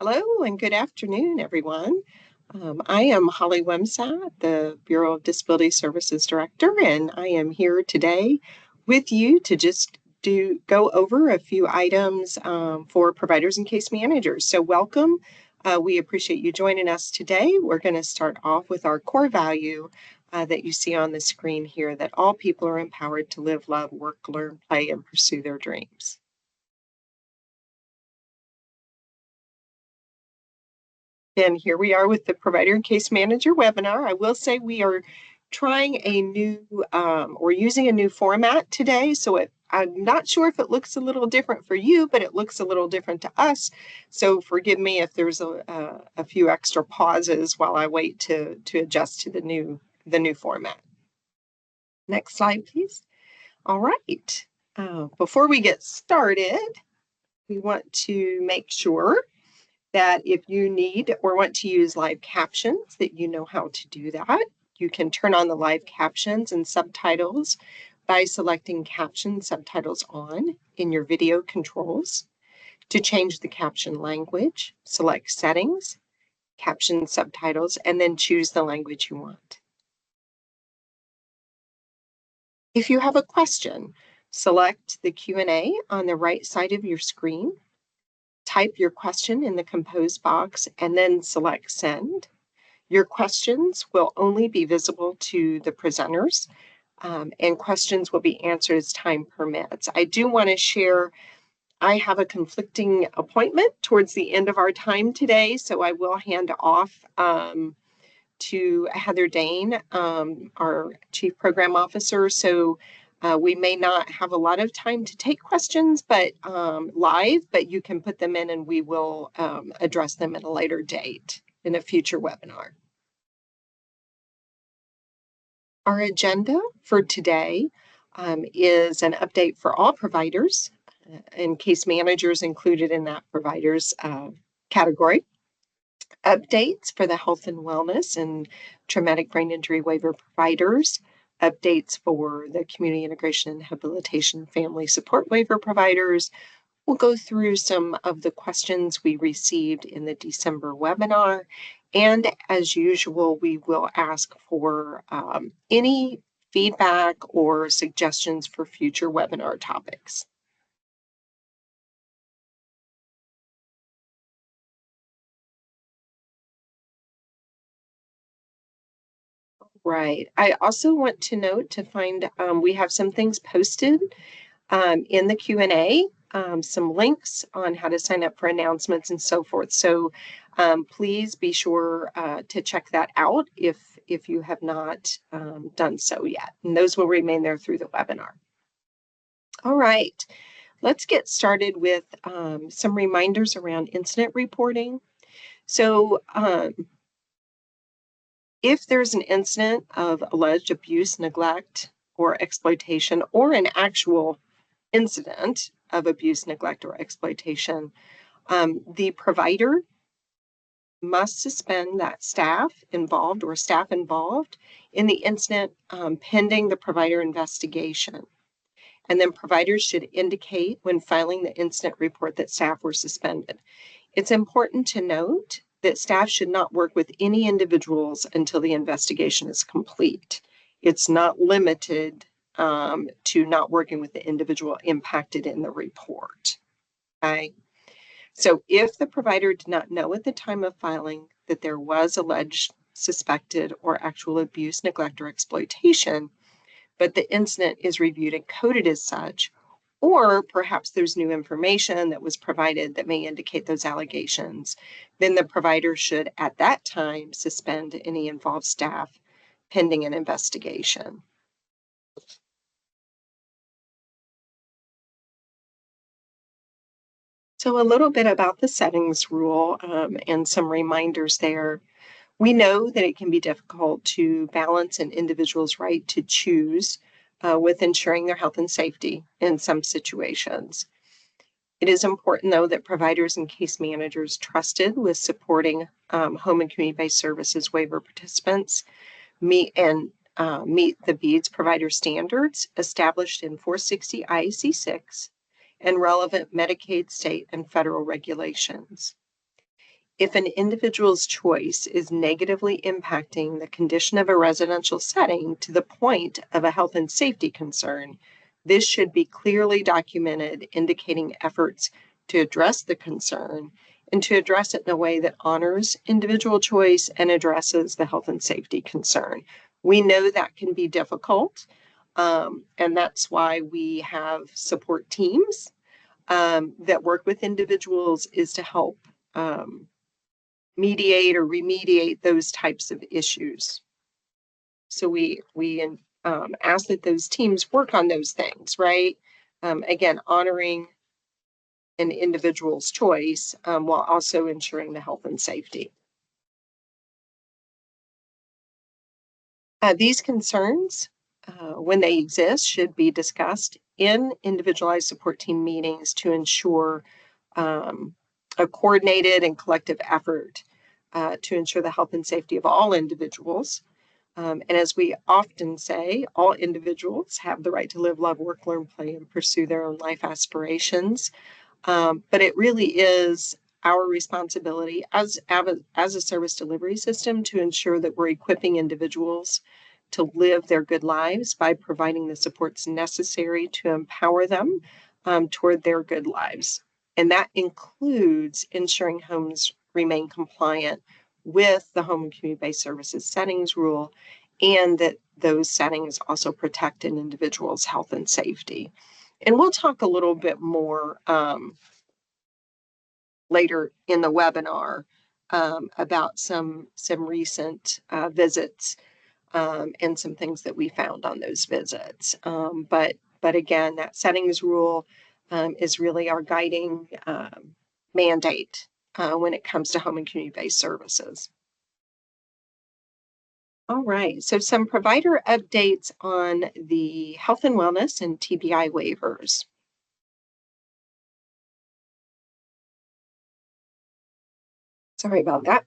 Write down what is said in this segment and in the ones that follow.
Hello and good afternoon, everyone. I am Holly Wemsat, the Bureau of Disability Services Director, and I am here today with you to just go over a few items for providers and case managers. So welcome. We appreciate you joining us today. We're going to start off with our core value that you see on the screen here, that all people are empowered to live, love, work, learn, play, and pursue their dreams. And here we are with the Provider and Case Manager webinar. I will say we are trying a new, or using a new format today. So I'm not sure if it looks a little different for you, but it looks a little different to us. So forgive me if there's a few extra pauses while I wait to adjust to the new format. Next slide, please. All right. Before we get started, we want to make sure that if you need or want to use live captions, that you know how to do that. You can turn on the live captions and subtitles by selecting Caption Subtitles On in your video controls. To change the caption language, select Settings, Caption Subtitles, and then choose the language you want. If you have a question, select the Q&A on the right side of your screen. Type your question in the compose box and then select Send. Your questions will only be visible to the presenters, and questions will be answered as time permits. I do want to share, I have a conflicting appointment towards the end of our time today, so I will hand off to Heather Dane, our Chief Program Officer. So we may not have a lot of time to take questions, but live, but you can put them in and we will address them at a later date in a future webinar. Our agenda for today is an update for all providers and case managers included in that providers category. Updates for the health and wellness and traumatic brain injury waiver providers, updates for the community integration and habilitation family support waiver providers. We'll go through some of the questions we received in the December webinar. And as usual, we will ask for any feedback or suggestions for future webinar topics. Right. I also want to note to find, we have some things posted in the Q&A, some links on how to sign up for announcements and so forth. So please be sure to check that out if you have not done so yet. And those will remain there through the webinar. All right, let's get started with some reminders around incident reporting. So if there's an incident of alleged abuse, neglect, or exploitation, or an actual incident of abuse, neglect, or exploitation, the provider must suspend that staff involved or staff involved in the incident pending the provider investigation. And then providers should indicate when filing the incident report that staff were suspended. It's important to note that staff should not work with any individuals until the investigation is complete. It's not limited to not working with the individual impacted in the report. Okay. So if the provider did not know at the time of filing that there was alleged, suspected, or actual abuse, neglect, or exploitation, but the incident is reviewed and coded as such, or perhaps there's new information that was provided that may indicate those allegations, then the provider should at that time suspend any involved staff pending an investigation. So a little bit about the settings rule and some reminders there. We know that it can be difficult to balance an individual's right to choose with ensuring their health and safety in some situations. It is important, though, that providers and case managers trusted with supporting home and community-based services waiver participants meet the BEADS provider standards established in 460 IAC 6 and relevant Medicaid, state, and federal regulations. If an individual's choice is negatively impacting the condition of a residential setting to the point of a health and safety concern, this should be clearly documented, indicating efforts to address the concern and to address it in a way that honors individual choice and addresses the health and safety concern. We know that can be difficult, and that's why we have support teams that work with individuals, is to help mediate or remediate those types of issues. So we ask that those teams work on those things, right? Again, honoring an individual's choice while also ensuring the health and safety. These concerns, when they exist, should be discussed in individualized support team meetings to ensure a coordinated and collective effort to ensure the health and safety of all individuals. And as we often say, all individuals have the right to live, love, work, learn, play, and pursue their own life aspirations. But it really is our responsibility as a service delivery system to ensure that we're equipping individuals to live their good lives by providing the supports necessary to empower them toward their good lives. And that includes ensuring homes remain compliant with the Home and Community-Based Services Settings Rule, and that those settings also protect an individual's health and safety. And we'll talk a little bit more later in the webinar about some recent visits and some things that we found on those visits. But again, that settings rule is really our guiding mandate when it comes to home and community-based services. All right, so some provider updates on the health and wellness and TBI waivers. Sorry about that.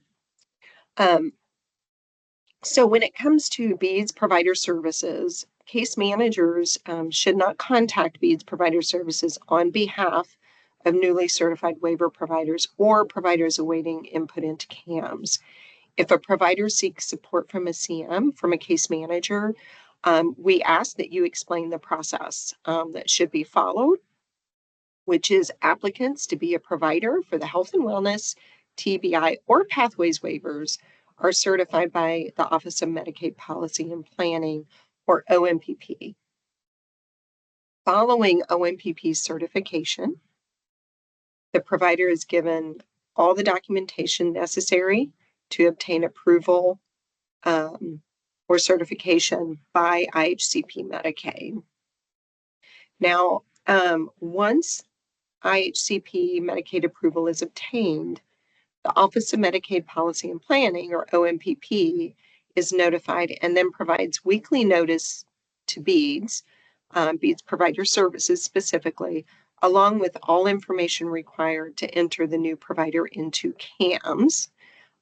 So when it comes to BEADS provider services, case managers should not contact BEADS provider services on behalf of newly certified waiver providers or providers awaiting input into CAMS. If a provider seeks support from a CM, from a case manager, we ask that you explain the process that should be followed, which is applicants to be a provider for the health and wellness, TBI, or pathways waivers are certified by the Office of Medicaid Policy and Planning, or OMPP. Following OMPP certification, the provider is given all the documentation necessary to obtain approval or certification by IHCP Medicaid. Now, once IHCP Medicaid approval is obtained, the Office of Medicaid Policy and Planning, or OMPP, is notified and then provides weekly notice to BEADS, BEADS Provider Services specifically, along with all information required to enter the new provider into CAMS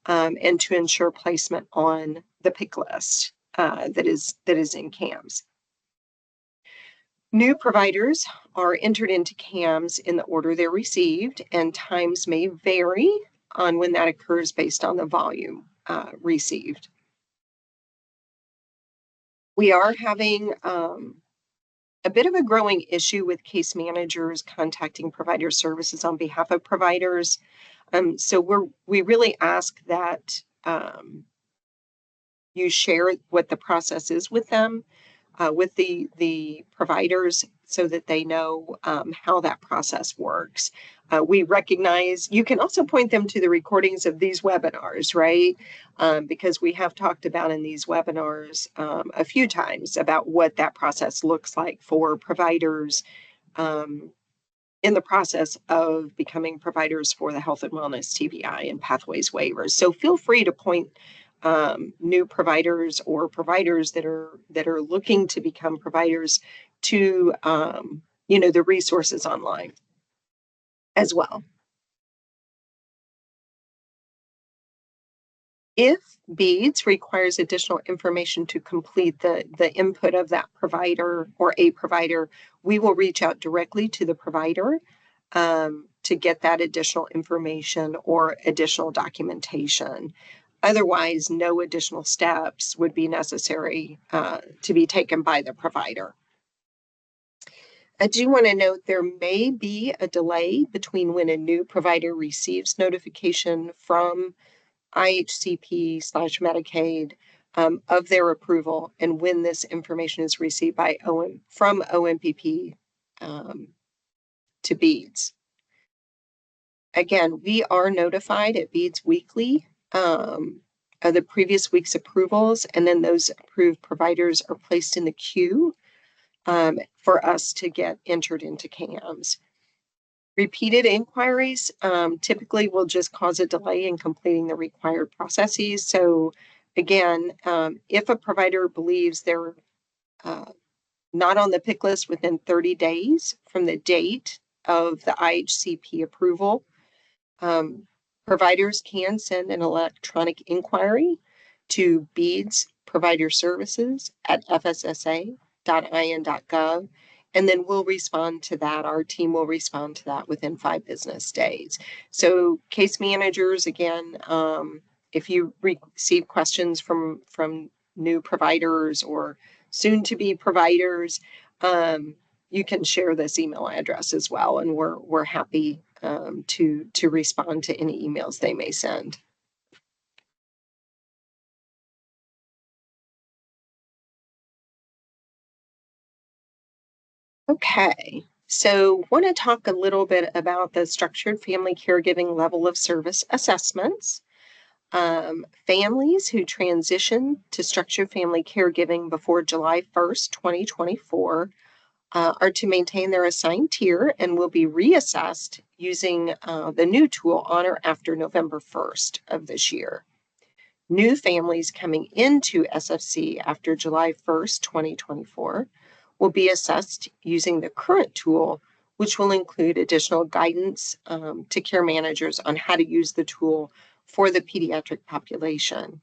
and to ensure placement on the pick list that is in CAMS. New providers are entered into CAMS in the order they're received, and times may vary on when that occurs based on the volume received. We are having a bit of a growing issue with case managers contacting provider services on behalf of providers. So we really ask that you share what the process is with them, with the providers, so that they know how that process works. We recognize you can also point them to the recordings of these webinars, right? Because we have talked about in these webinars a few times about what that process looks like for providers in the process of becoming providers for the health and wellness, TBI, and pathways waivers. So feel free to point new providers or providers that are looking to become providers to the resources online as well. If BEADS requires additional information to complete the input of that provider or a provider, we will reach out directly to the provider to get that additional information or additional documentation. Otherwise, no additional steps would be necessary to be taken by the provider. I do want to note there may be a delay between when a new provider receives notification from IHCP/Medicaid of their approval and when this information is received by from OMPP to BEADS. Again, we are notified at BEADS weekly of the previous week's approvals, and then those approved providers are placed in the queue for us to get entered into CAMS. Repeated inquiries typically will just cause a delay in completing the required processes. So again, if a provider believes they're not on the PIC list within 30 days from the date of the IHCP approval, providers can send an electronic inquiry to BEADS Provider Services at fssa.in.gov, and then we'll respond to that. Our team will respond to that within 5 business days. So case managers, again, if you receive questions from new providers or soon-to-be providers, you can share this email address as well, and we're happy to respond to any emails they may send. Okay, so want to talk a little bit about the structured family caregiving level of service assessments. Families who transition to structured family caregiving before July 1st, 2024 are to maintain their assigned tier and will be reassessed using the new tool on or after November 1st of this year. New families coming into SFC after July 1st, 2024 will be assessed using the current tool, which will include additional guidance to care managers on how to use the tool for the pediatric population.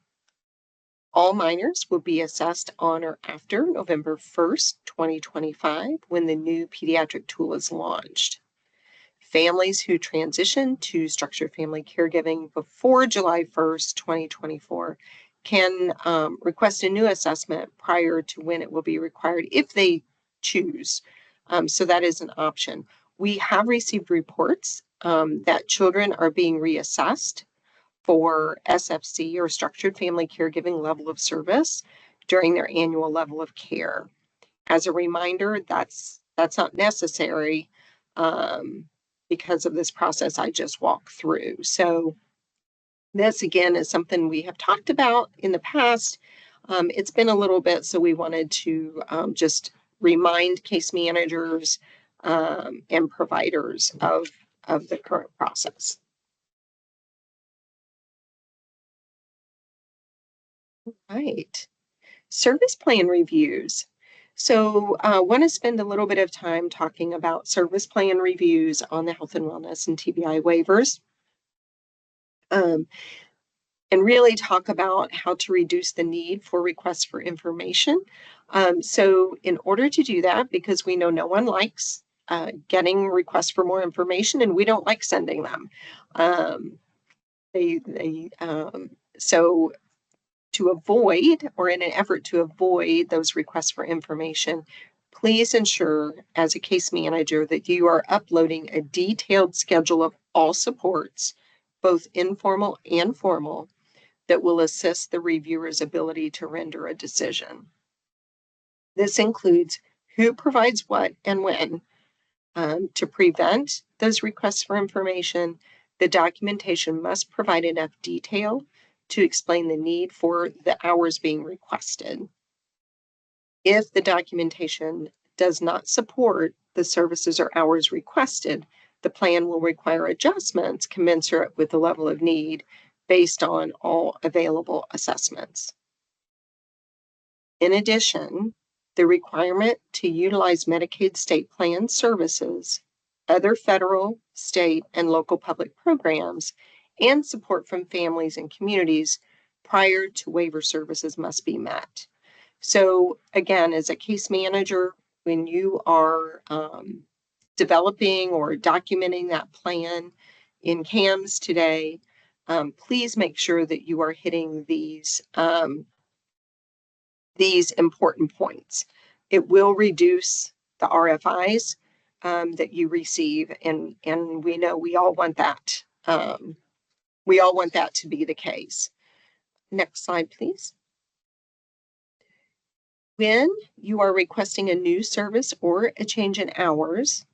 All minors will be assessed on or after November 1st, 2025, when the new pediatric tool is launched. Families who transition to structured family caregiving before July 1st, 2024 can request a new assessment prior to when it will be required if they choose. So that is an option. We have received reports that children are being reassessed for SFC or structured family caregiving level of service during their annual level of care. As a reminder, that's not necessary because of this process I just walked through. So this again is something we have talked about in the past. It's been a little bit, so we wanted to just remind case managers and providers of the current process. Right. Service plan reviews. So I want to spend a little bit of time talking about service plan reviews on the health and wellness and TBI waivers. And really talk about how to reduce the need for requests for information. So in order to do that, because we know no one likes getting requests for more information and we don't like sending them. So to avoid, or in an effort to avoid those requests for information, please ensure as a case manager that you are uploading a detailed schedule of all supports, both informal and formal, that will assist the reviewer's ability to render a decision. This includes who provides what and when. To prevent those requests for information, the documentation must provide enough detail to explain the need for the hours being requested. If the documentation does not support the services or hours requested, the plan will require adjustments commensurate with the level of need based on all available assessments. In addition, the requirement to utilize Medicaid state plan services, other federal, state, and local public programs, and support from families and communities prior to waiver services must be met. So again, as a case manager, when you are developing or documenting that plan in CAMS today, please make sure that you are hitting these important points. It will reduce the RFIs that you receive, and we know we all want that. We all want that to be the case. Next slide, please. When you are requesting a new service or a change in hours,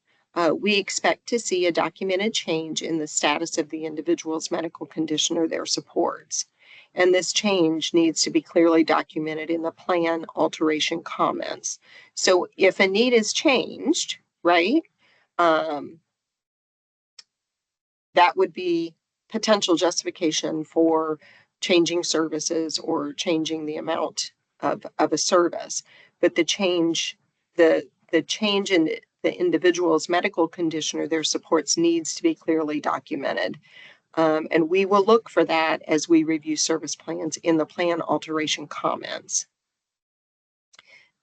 we expect to see a documented change in the status of the individual's medical condition or their supports. And this change needs to be clearly documented in the plan alteration comments. So if a need is changed, right, that would be potential justification for changing services or changing the amount of a service. But the change in the individual's medical condition or their supports needs to be clearly documented. And we will look for that as we review service plans in the plan alteration comments.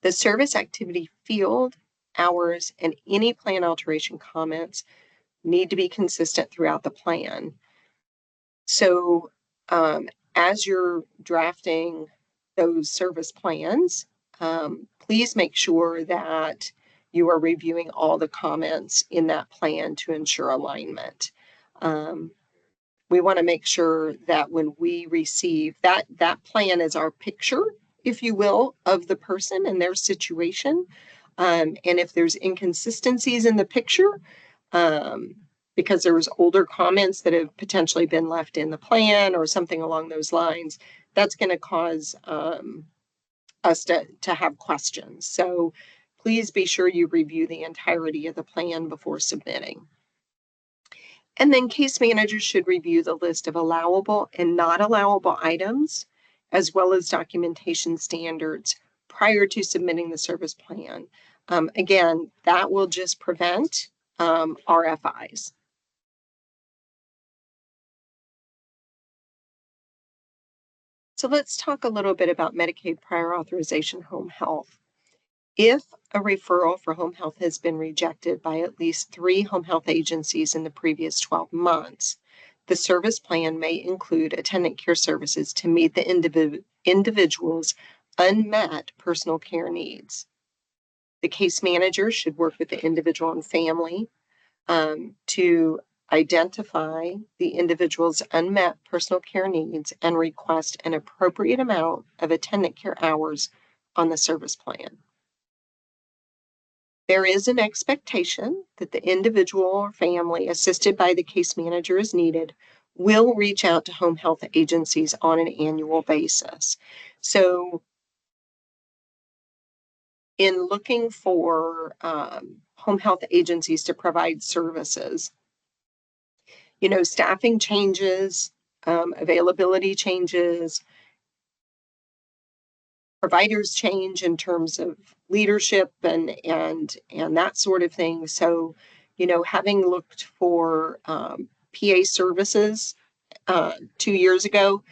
The service activity field, hours, and any plan alteration comments need to be consistent throughout the plan. So as you're drafting those service plans, please make sure that you are reviewing all the comments in that plan to ensure alignment. We want to make sure that when we receive that plan is our picture, if you will, of the person and their situation. And if there's inconsistencies in the picture, because there was older comments that have potentially been left in the plan or something along those lines, that's going to cause us to have questions. So please be sure you review the entirety of the plan before submitting. And then case managers should review the list of allowable and not allowable items, as well as documentation standards prior to submitting the service plan. Again, that will just prevent RFIs. So let's talk a little bit about Medicaid prior authorization home health. If a referral for home health has been rejected by at least 3 home health agencies in the previous 12 months, the service plan may include attendant care services to meet the individual's unmet personal care needs. The case manager should work with the individual and family to identify the individual's unmet personal care needs and request an appropriate amount of attendant care hours on the service plan. There is an expectation that the individual or family assisted by the case manager as needed will reach out to home health agencies on an annual basis. So in looking for home health agencies to provide services, staffing changes, availability changes, providers change in terms of leadership and that sort of thing. So, having looked for PA services 2 years ago,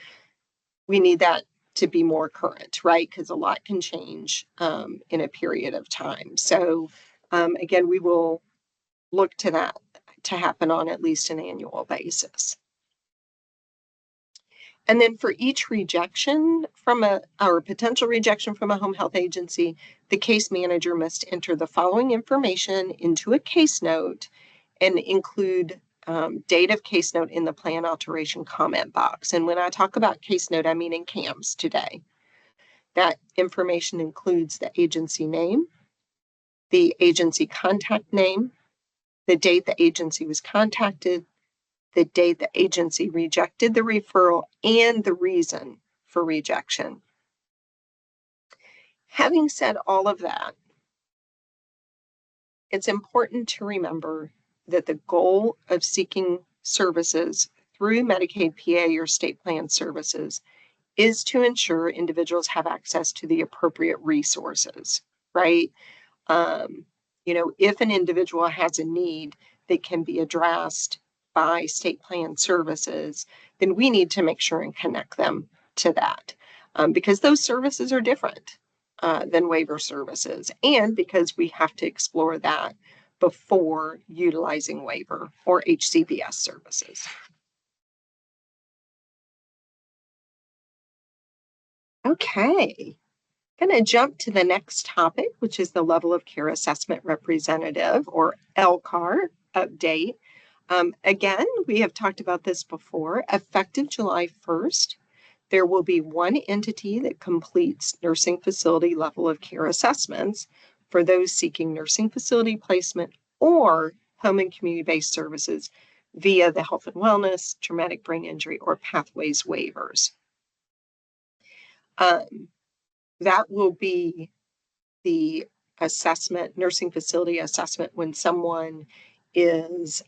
we need that to be more current, right? Because a lot can change in a period of time. So, again, we will look to that to happen on at least an annual basis. And then for each rejection or potential rejection from a home health agency, the case manager must enter the following information into a case note and include date of case note in the plan alteration comment box. And when I talk about case note, I mean in CAMS today. That information includes the agency name, the agency contact name, the date the agency was contacted, the date the agency rejected the referral, and the reason for rejection. Having said all of that, it's important to remember that the goal of seeking services through Medicaid PA or state plan services is to ensure individuals have access to the appropriate resources, right? If an individual has a need that can be addressed by state plan services, then we need to make sure and connect them to that because those services are different than waiver services, and because we have to explore that before utilizing waiver or HCBS services. Okay, going to jump to the next topic, which is the Level of Care Assessment Representative, or LCAR update. Again, we have talked about this before. Effective July 1st, there will be one entity that completes nursing facility level of care assessments for those seeking nursing facility placement or home and community-based services via the health and wellness, traumatic brain injury, or pathways waivers. That will be the assessment, nursing facility assessment, when someone is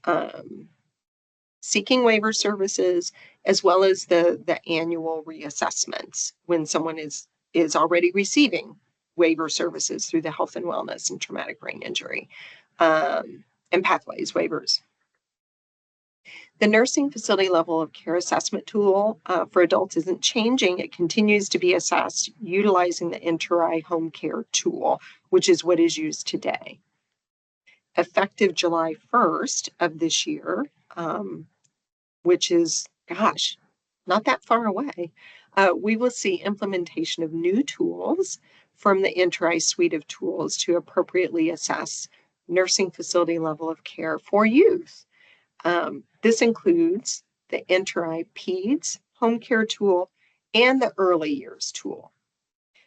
seeking waiver services, as well as the annual reassessments when someone is already receiving waiver services through the health and wellness and traumatic brain injury and pathways waivers. The nursing facility level of care assessment tool for adults isn't changing. It continues to be assessed utilizing the Inter-I home care tool, which is what is used today. Effective July 1st of this year, which is, gosh, not that far away, we will see implementation of new tools from the Inter-I suite of tools to appropriately assess nursing facility level of care for youth. This includes the Inter-I PEDS home care tool and the early years tool.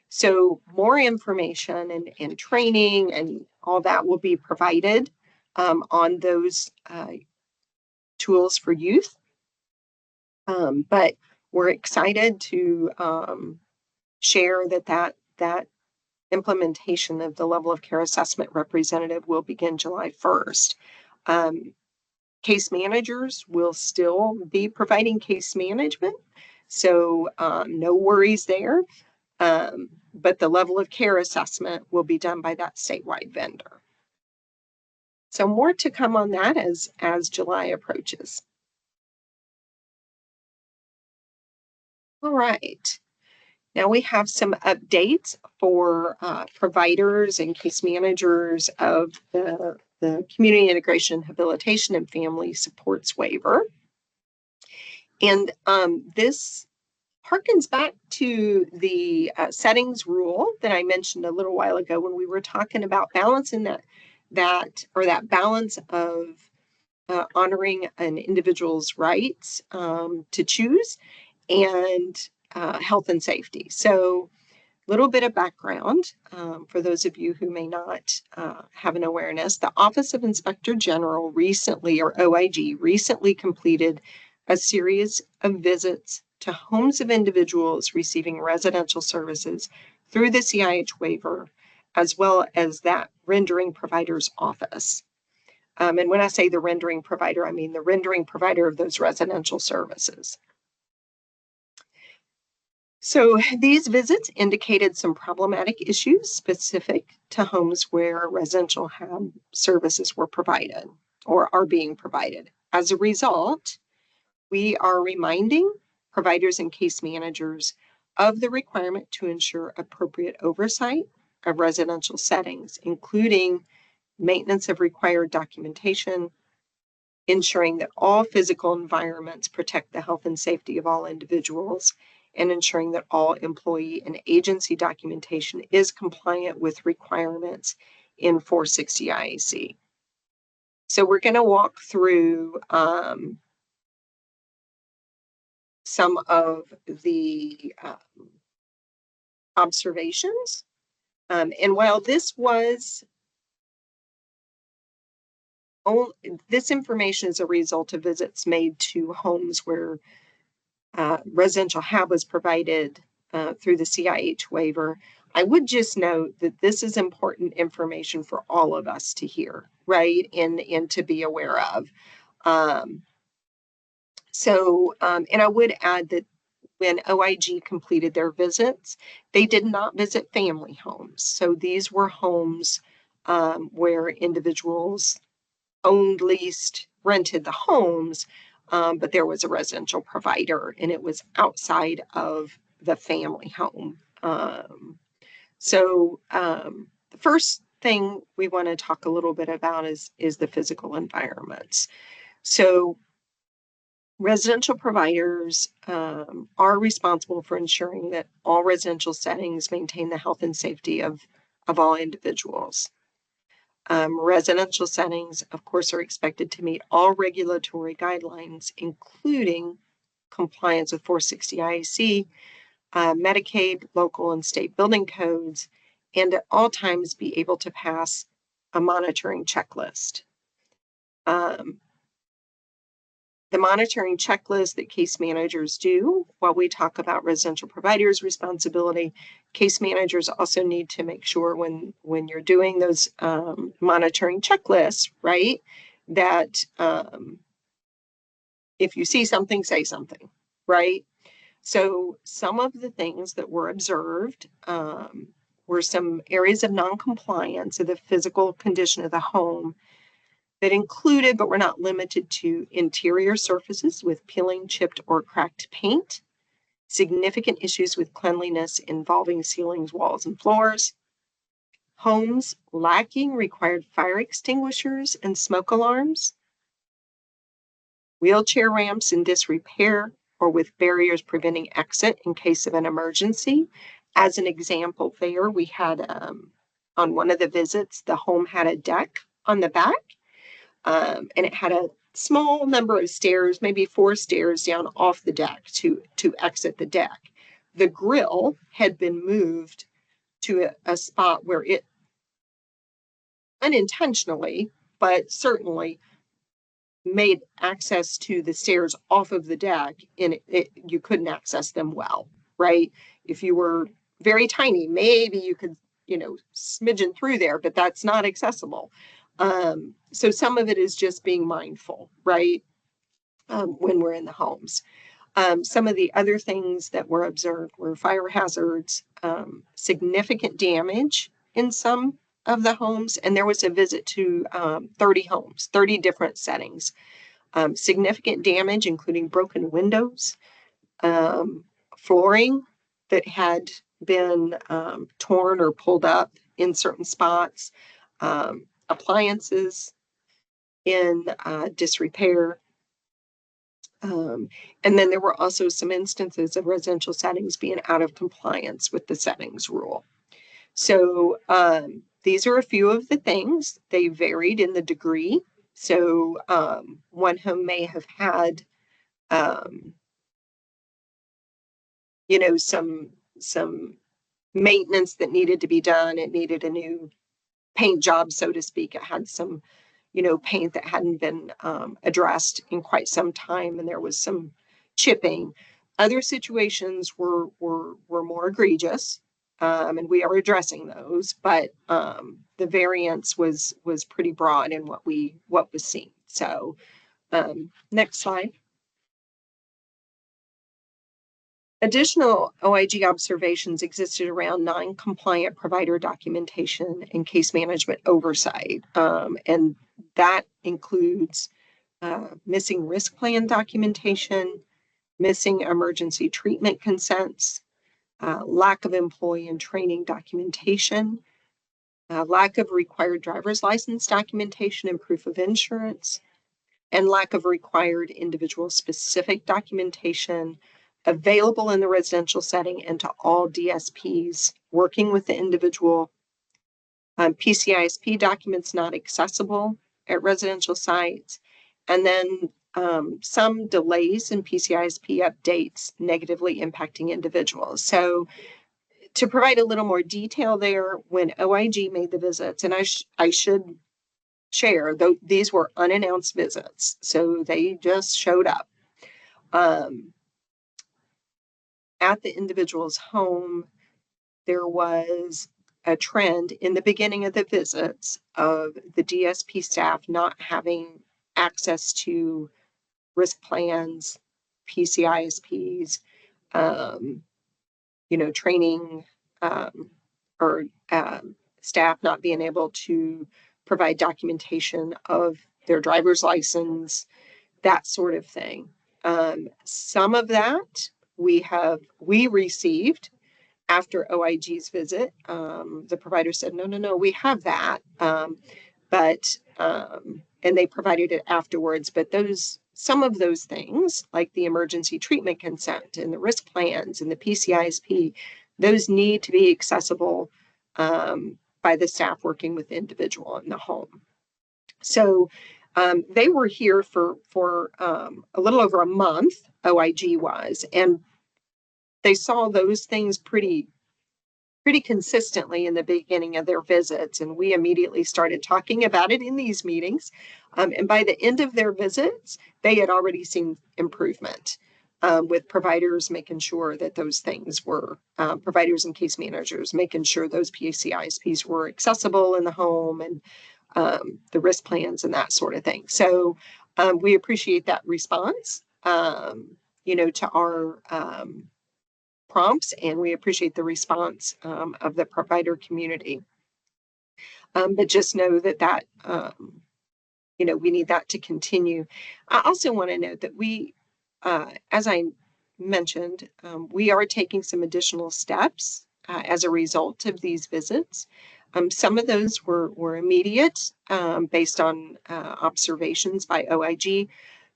So more information and training and all that will be provided on those tools for youth. But we're excited to share that implementation of the level of care assessment representative will begin July 1st. Case managers will still be providing case management, so no worries there. But the level of care assessment will be done by that statewide vendor. So more to come on that as July approaches. All right. Now we have some updates for providers and case managers of the Community Integration, Habilitation, and Family Supports Waiver. And this harkens back to the settings rule that I mentioned a little while ago when we were talking about balancing that balance of honoring an individual's rights to choose and health and safety. So a little bit of background for those of you who may not have an awareness. The Office of Inspector General recently, or OIG, recently completed a series of visits to homes of individuals receiving residential services through the CIH waiver, as well as that rendering provider's office. And when I say the rendering provider, I mean the rendering provider of those residential services. So these visits indicated some problematic issues specific to homes where residential home services were provided or are being provided. As a result, we are reminding providers and case managers of the requirement to ensure appropriate oversight of residential settings, including maintenance of required documentation, ensuring that all physical environments protect the health and safety of all individuals, and ensuring that all employee and agency documentation is compliant with requirements in 460 IAC. So we're going to walk through some of the observations. And while this information is a result of visits made to homes where residential HAB was provided through the CIH waiver, I would just note that this is important information for all of us to hear, right, and to be aware of. And I would add that when OIG completed their visits, they did not visit family homes. So these were homes where individuals owned, leased, rented the homes, but there was a residential provider and it was outside of the family home. The first thing we want to talk a little bit about is the physical environments. So residential providers are responsible for ensuring that all residential settings maintain the health and safety of all individuals. Residential settings, of course, are expected to meet all regulatory guidelines, including compliance with 460 IAC, Medicaid, local and state building codes, and at all times be able to pass a monitoring checklist. The monitoring checklist that case managers do, while we talk about residential providers' responsibility, case managers also need to make sure when you're doing those monitoring checklists, right, that if you see something, say something, right? So some of the things that were observed were some areas of noncompliance of the physical condition of the home that included, but were not limited to, interior surfaces with peeling, chipped, or cracked paint, significant issues with cleanliness involving ceilings, walls, and floors, homes lacking required fire extinguishers and smoke alarms, wheelchair ramps in disrepair or with barriers preventing exit in case of an emergency. As an example there, we had on one of the visits, the home had a deck on the back, and it had a small number of stairs, maybe 4 stairs down off the deck to exit the deck. The grill had been moved to a spot where it unintentionally, but certainly made access to the stairs off of the deck, and you couldn't access them well, right? If you were very tiny, maybe you could, smidgen through there, but that's not accessible. So some of it is just being mindful, right? When we're in the homes. Some of the other things that were observed were fire hazards, significant damage in some of the homes, and there was a visit to 30 homes, 30 different settings. Significant damage, including broken windows, flooring that had been torn or pulled up in certain spots, appliances in disrepair. And then there were also some instances of residential settings being out of compliance with the settings rule. So these are a few of the things. They varied in the degree. So one home may have had, some maintenance that needed to be done. It needed a new paint job, so to speak. It had some, paint that hadn't been addressed in quite some time, and there was some chipping. Other situations were more egregious, and we are addressing those, but the variance was pretty broad in what was seen. So next slide. Additional OIG observations existed around non-compliant provider documentation and case management oversight, and that includes missing risk plan documentation, missing emergency treatment consents, lack of employee and training documentation, lack of required driver's license documentation and proof of insurance, and lack of required individual specific documentation available in the residential setting and to all DSPs working with the individual. PCISP documents not accessible at residential sites, and then some delays in PCISP updates negatively impacting individuals. So to provide a little more detail there, when OIG made the visits, and I should share, though these were unannounced visits, so they just showed up at the individual's home. There was a trend in the beginning of the visits of the DSP staff not having access to risk plans, PCISPs, training, or staff not being able to provide documentation of their driver's license, that sort of thing. Some of that we received after OIG's visit, the provider said, no, we have that. And they provided it afterwards, but some of those things, like the emergency treatment consent and the risk plans and the PCISP, those need to be accessible by the staff working with the individual in the home. So they were here for a little over a month, OIG was, and they saw those things pretty consistently in the beginning of their visits, and we immediately started talking about it in these meetings. And by the end of their visits, they had already seen improvement with providers making sure that those things were, providers and case managers making sure those PCISPs were accessible in the home, and the risk plans and that sort of thing. So we appreciate that response, to our prompts, and we appreciate the response of the provider community. But just know that we need that to continue. I also want to note that we, as I mentioned, we are taking some additional steps as a result of these visits. Some of those were immediate based on observations by OIG,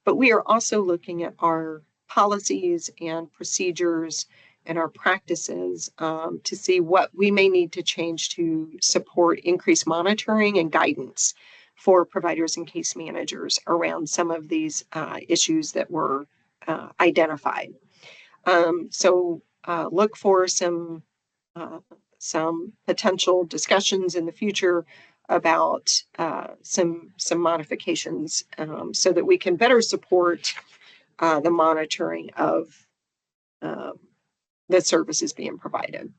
but we are also looking at our policies and procedures and our practices to see what we may need to change to support increased monitoring and guidance for providers and case managers around some of these issues that were identified. So look for some potential discussions in the future about some modifications so that we can better support the monitoring of the services being provided.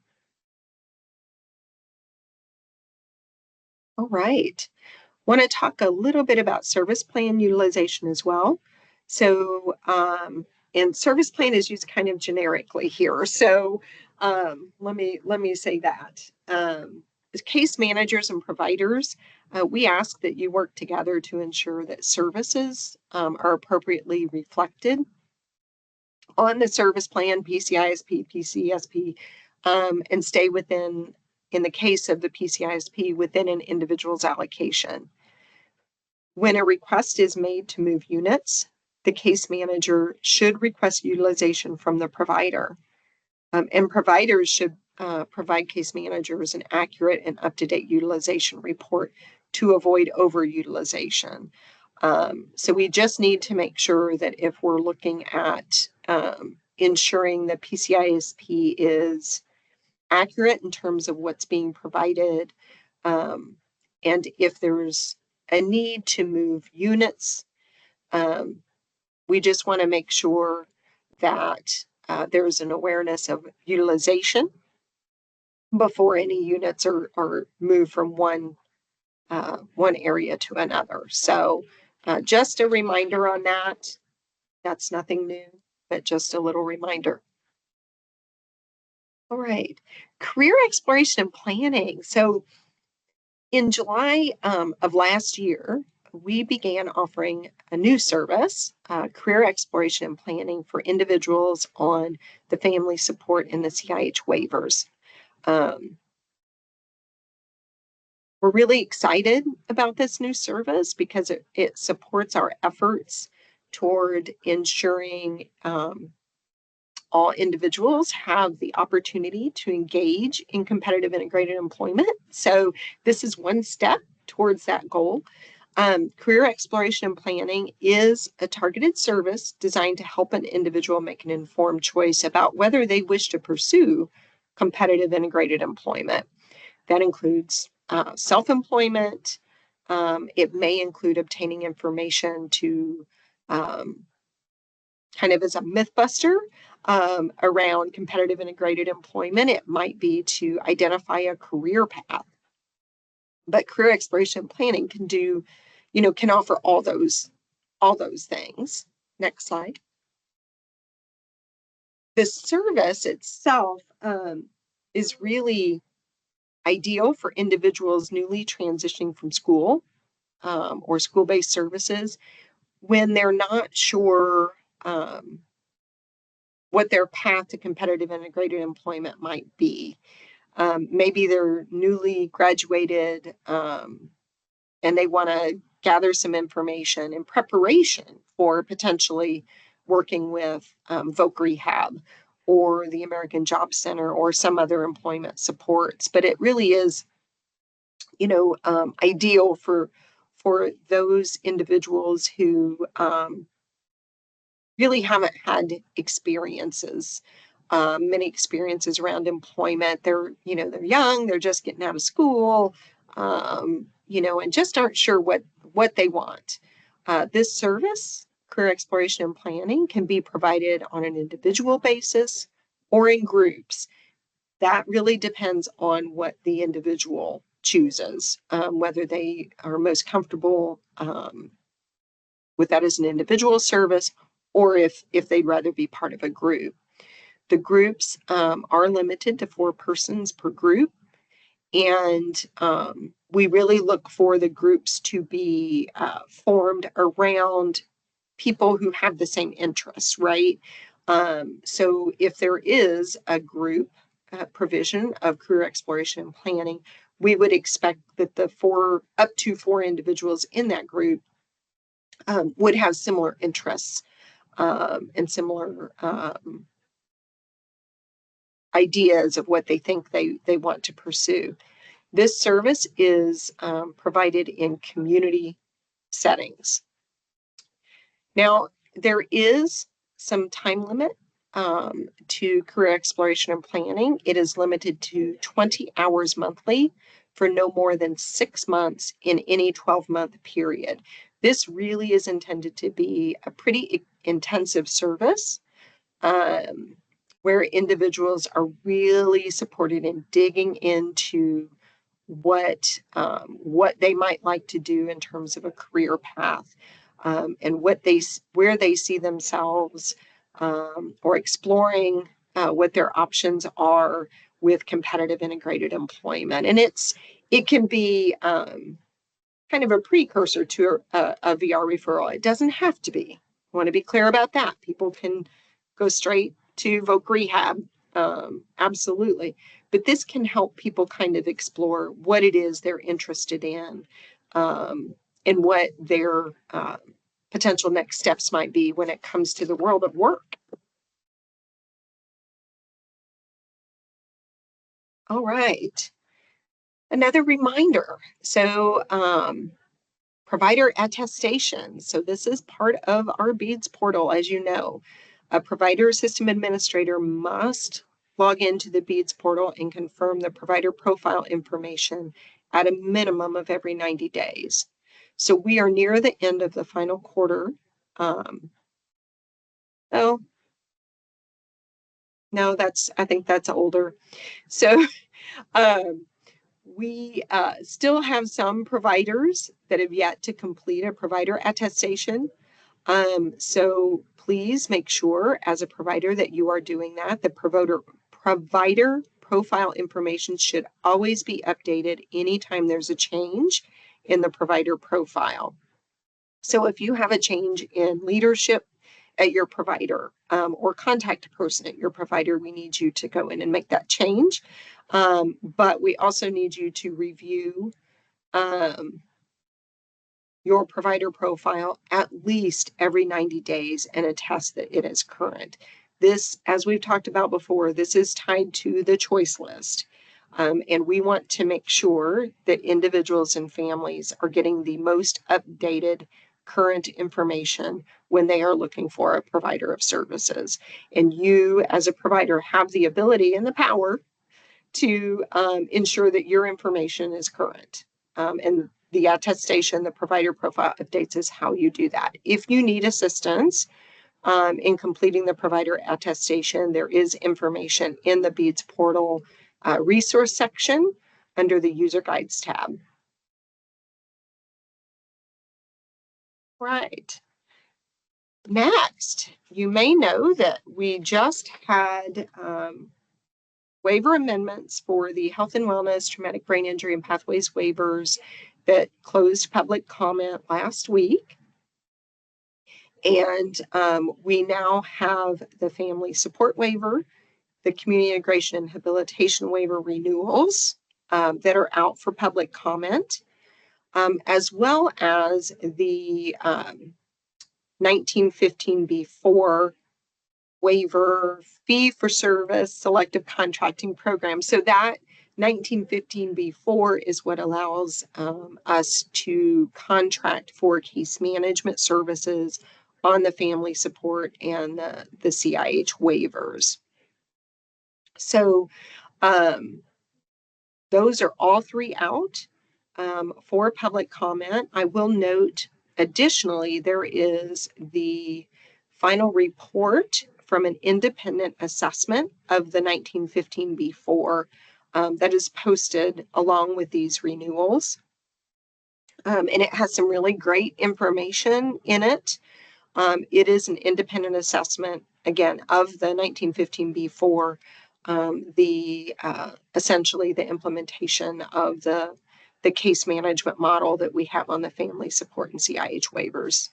All right. Want to talk a little bit about service plan utilization as well. So, and service plan is used kind of generically here. So let me say that. As case managers and providers, we ask that you work together to ensure that services are appropriately reflected on the service plan, PCISP, PCSP, and stay within, in the case of the PCISP, within an individual's allocation. When a request is made to move units, the case manager should request utilization from the provider. And providers should provide case managers an accurate and up-to-date utilization report to avoid overutilization. So we just need to make sure that if we're looking at ensuring that PCISP is accurate in terms of what's being provided, and if there's a need to move units, we just want to make sure that there's an awareness of utilization before any units are moved from one area to another. So just a reminder on that. That's nothing new, but just a little reminder. All right, career exploration and planning. So in July of last year, we began offering a new service, career exploration and planning for individuals on the family support and the CIH waivers. We're really excited about this new service because it supports our efforts toward ensuring all individuals have the opportunity to engage in competitive integrated employment. So this is one step towards that goal. Career exploration and planning is a targeted service designed to help an individual make an informed choice about whether they wish to pursue competitive integrated employment. That includes self-employment. It may include obtaining information to kind of as a myth buster around competitive integrated employment. It might be to identify a career path. But career exploration planning can offer all those things. Next slide. The service itself is really ideal for individuals newly transitioning from school or school-based services when they're not sure what their path to competitive integrated employment might be. Maybe they're newly graduated and they want to gather some information in preparation for potentially working with Voc Rehab or the American Job Center or some other employment supports. But it really is, ideal for those individuals who really haven't had experiences, many experiences around employment. They're young, they're just getting out of school, and just aren't sure what they want. This service, career exploration and planning, can be provided on an individual basis or in groups. That really depends on what the individual chooses, whether they are most comfortable with that as an individual service, or if they'd rather be part of a group. The groups are limited to 4 persons per group, and we really look for the groups to be formed around people who have the same interests, right? So if there is a group provision of career exploration and planning, we would expect that the up to 4 individuals in that group would have similar interests and similar ideas of what they think they want to pursue. This service is provided in community settings. Now, there is some time limit to career exploration and planning. It is limited to 20 hours monthly for no more than 6 months in any 12-month period. This really is intended to be a pretty intensive service where individuals are really supported in digging into what they might like to do in terms of a career path, and where they see themselves, or exploring what their options are with competitive integrated employment. And it can be kind of a precursor to a VR referral. It doesn't have to be. I want to be clear about that. People can go straight to Voc Rehab, absolutely. But this can help people kind of explore what it is they're interested in, and what their potential next steps might be when it comes to the world of work. All right. Another reminder. So, provider attestation. So this is part of our BEADS portal, as you know. A provider system administrator must log into the BEADS portal and confirm the provider profile information at a minimum of every 90 days. So we are near the end of the final quarter. Oh, no, I think that's older. So we still have some providers that have yet to complete a provider attestation. So please make sure as a provider that you are doing that. The provider profile information should always be updated anytime there's a change in the provider profile. So if you have a change in leadership at your provider, or contact person at your provider, we need you to go in and make that change. But we also need you to review your provider profile at least every 90 days and attest that it is current. This, as we've talked about before, this is tied to the choice list. And we want to make sure that individuals and families are getting the most updated current information when they are looking for a provider of services. And you, as a provider, have the ability and the power to ensure that your information is current. And the attestation, the provider profile updates is how you do that. If you need assistance in completing the provider attestation, there is information in the BEADS portal resource section under the user guides tab. Right. Next, you may know that we just had waiver amendments for the health and wellness, traumatic brain injury, and pathways waivers that closed public comment last week. And we now have the family support waiver, the community integration and habilitation waiver renewals that are out for public comment, as well as the 1915B4 waiver fee for service selective contracting program. So that 1915B4 is what allows us to contract for case management services on the family support and the CIH waivers. So those are all three out for public comment. I will note additionally, there is the final report from an independent assessment of the 1915B4 that is posted along with these renewals. And it has some really great information in it. It is an independent assessment, again, of the 1915B4, essentially the implementation of the case management model that we have on the family support and CIH waivers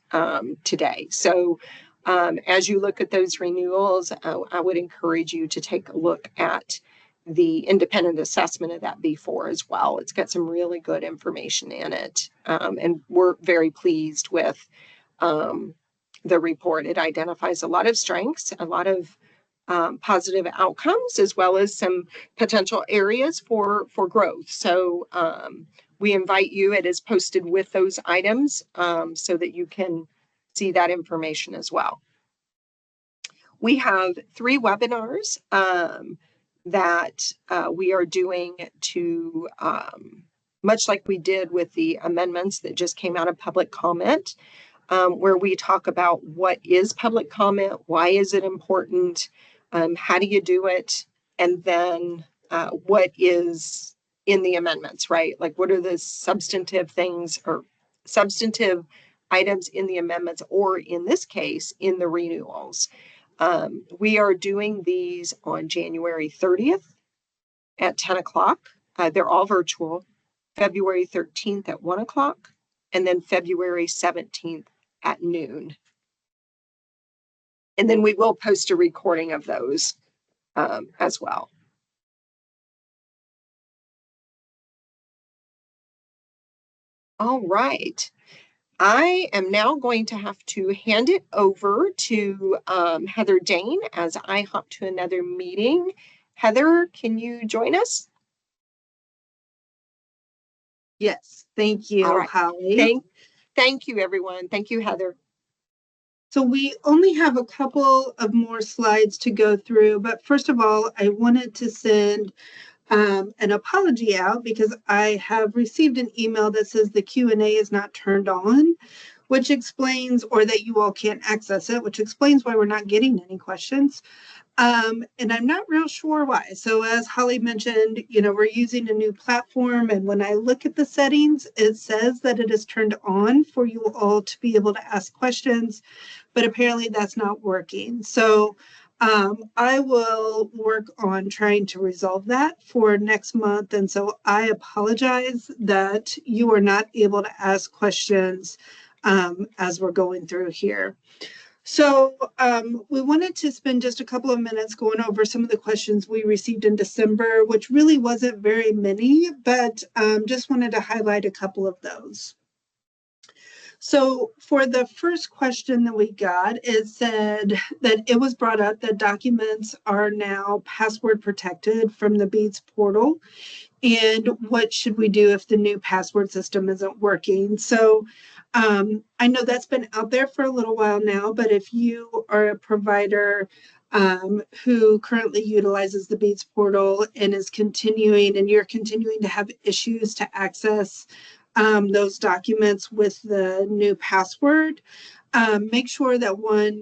today. So as you look at those renewals, I would encourage you to take a look at the independent assessment of that B4 as well. It's got some really good information in it. And we're very pleased with the report. It identifies a lot of strengths, a lot of positive outcomes, as well as some potential areas for growth. So we invite you, it is posted with those items so that you can see that information as well. We have 3 webinars that we are doing to, much like we did with the amendments that just came out of public comment, where we talk about what is public comment, why is it important, how do you do it, and then what is in the amendments, right? Like what are the substantive things or substantive items in the amendments, or in this case, in the renewals. We are doing these on January 30th at 10 o'clock. They're all virtual. February 13th at 1 o'clock, and then February 17th at noon. And then we will post a recording of those as well. All right. I am now going to have to hand it over to Heather Dane as I hop to another meeting. Heather, can you join us? Yes, thank you, right. Holly. Thank you, everyone. Thank you, Heather. So we only have a couple of more slides to go through, but first of all, I wanted to send an apology out because I have received an email that says the Q&A is not turned on, which explains, or that you all can't access it, which explains why we're not getting any questions. And I'm not real sure why. So as Holly mentioned, we're using a new platform. And when I look at the settings, it says that it is turned on for you all to be able to ask questions, but apparently that's not working. So I will work on trying to resolve that for next month. And so I apologize that you are not able to ask questions as we're going through here. So we wanted to spend just a couple of minutes going over some of the questions we received in December, which really wasn't very many, but just wanted to highlight a couple of those. So for the first question that we got, it said that it was brought up that documents are now password protected from the BEADS portal. And what should we do if the new password system isn't working? So I know that's been out there for a little while now, but if you are a provider who currently utilizes the BEADS portal and is continuing, and you're continuing to have issues to access those documents with the new password, make sure that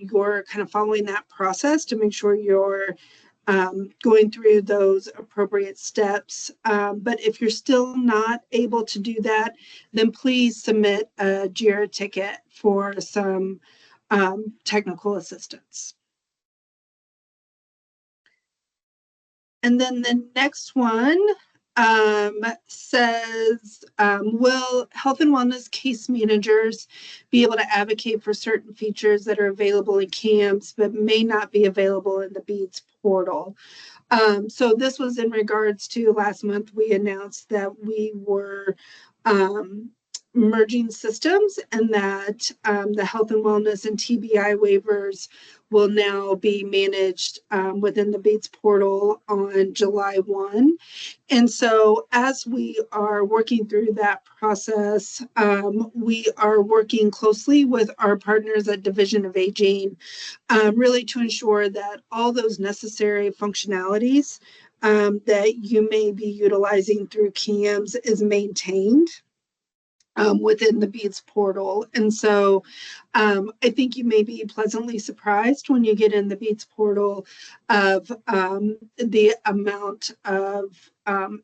you're kind of following that process to make sure you're going through those appropriate steps. But if you're still not able to do that, then please submit a JIRA ticket for some technical assistance. And then the next one says, will health and wellness case managers be able to advocate for certain features that are available in CAMS but may not be available in the BEADS portal? So this was in regards to last month, we announced that we were merging systems, and that the health and wellness and TBI waivers will now be managed within the BEADS portal on July 1. And so as we are working through that process, we are working closely with our partners at Division of Aging, really to ensure that all those necessary functionalities that you may be utilizing through CAMS is maintained within the BEADS portal. And so I think you may be pleasantly surprised when you get in the BEADS portal of the amount of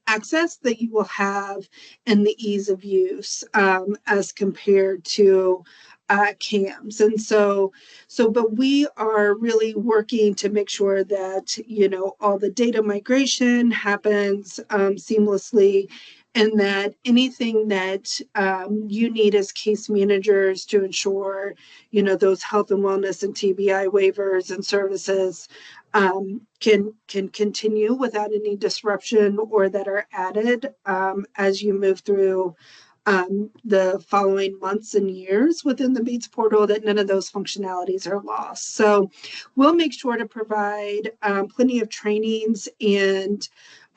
access that you will have and the ease of use as compared to CAMS. And but we are really working to make sure that, all the data migration happens seamlessly, and that anything that you need as case managers to ensure, those health and wellness and TBI waivers and services can continue without any disruption, or that are added as you move through the following months and years within the BEADS portal, that none of those functionalities are lost. So we'll make sure to provide plenty of trainings and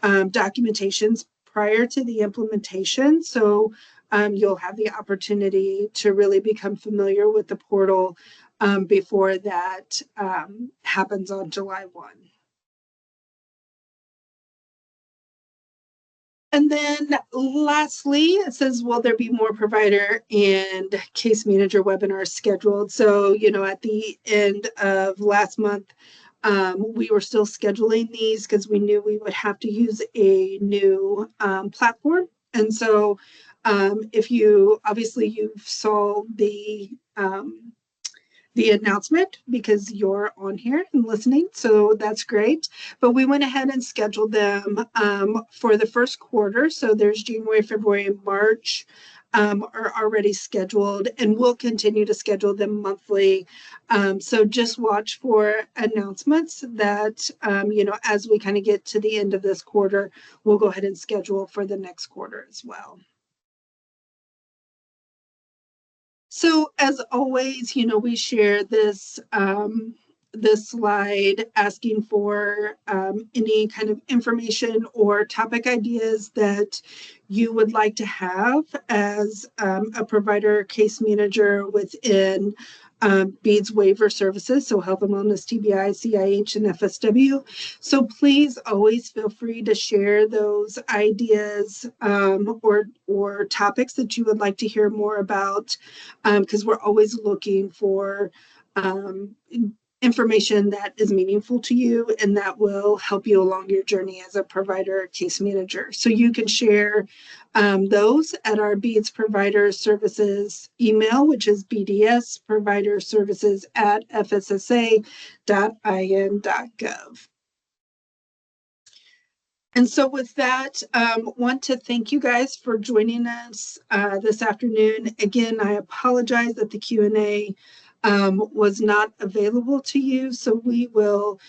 documentations prior to the implementation. So you'll have the opportunity to really become familiar with the portal before that happens on July 1. And then lastly, it says, will there be more provider and case manager webinars scheduled? So, at the end of last month, we were still scheduling these because we knew we would have to use a new platform. And so if you saw the announcement because you're on here and listening, so that's great. But we went ahead and scheduled them for the first quarter. So there's January, February, and March are already scheduled, and we'll continue to schedule them monthly. So just watch for announcements that, as we kind of get to the end of this quarter, we'll go ahead and schedule for the next quarter as well. So as always, we share this this slide asking for any kind of information or topic ideas that you would like to have as a provider case manager within BEADS waiver services, so health and wellness, TBI, CIH, and FSW. So please always feel free to share those ideas or topics that you would like to hear more about, because we're always looking for information that is meaningful to you and that will help you along your journey as a provider case manager. So you can share those at our BEADS Provider Services email, which is bdsproviderservices@fssa.in.gov. And so with that, want to thank you guys for joining us this afternoon. Again, I apologize that the Q&A was not available to you. So we will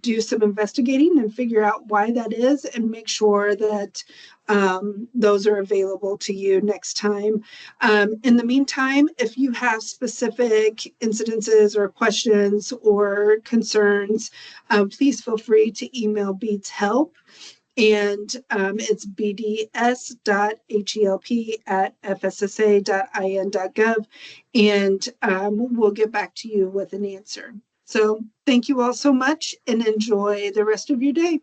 do some investigating and figure out why that is, and make sure that those are available to you next time. In the meantime, if you have specific incidences or questions or concerns, please feel free to email BEADS Help. And it's bds.help@fssa.in.gov, and we'll get back to you with an answer. So thank you all so much, and enjoy the rest of your day.